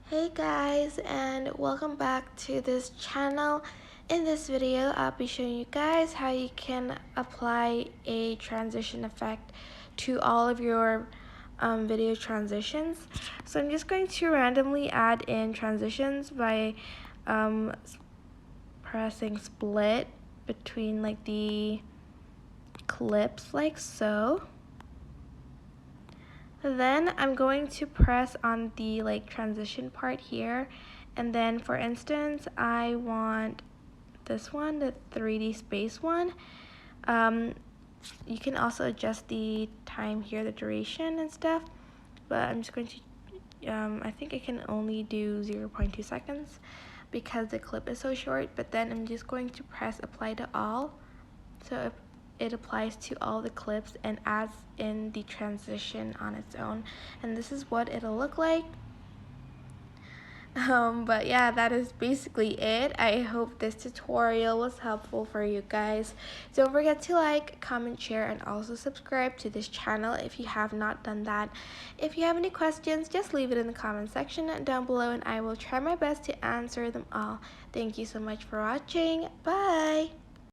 Hey guys, and welcome back to this channel. In this video I'll be showing you guys how you can apply a transition effect to all of your video transitions. So I'm just going to randomly add in transitions by pressing split between like the clips like so. Then I'm going to press on the transition part here, and then for instance I want this one, the 3D space one. You can also adjust the time here, the duration and stuff, but I'm just going to I think I can only do 0.2 seconds because the clip is so short. But then I'm just going to press apply to all, so it applies to all the clips and adds in the transition on its own, and this is what it'll look like. But yeah, that is basically it. I hope this tutorial was helpful for you guys. Don't forget to like, comment, share, and also subscribe to this channel if you have not done that. If you have any questions, just leave it in the comment section down below and I will try my best to answer them all. Thank you so much for watching. Bye!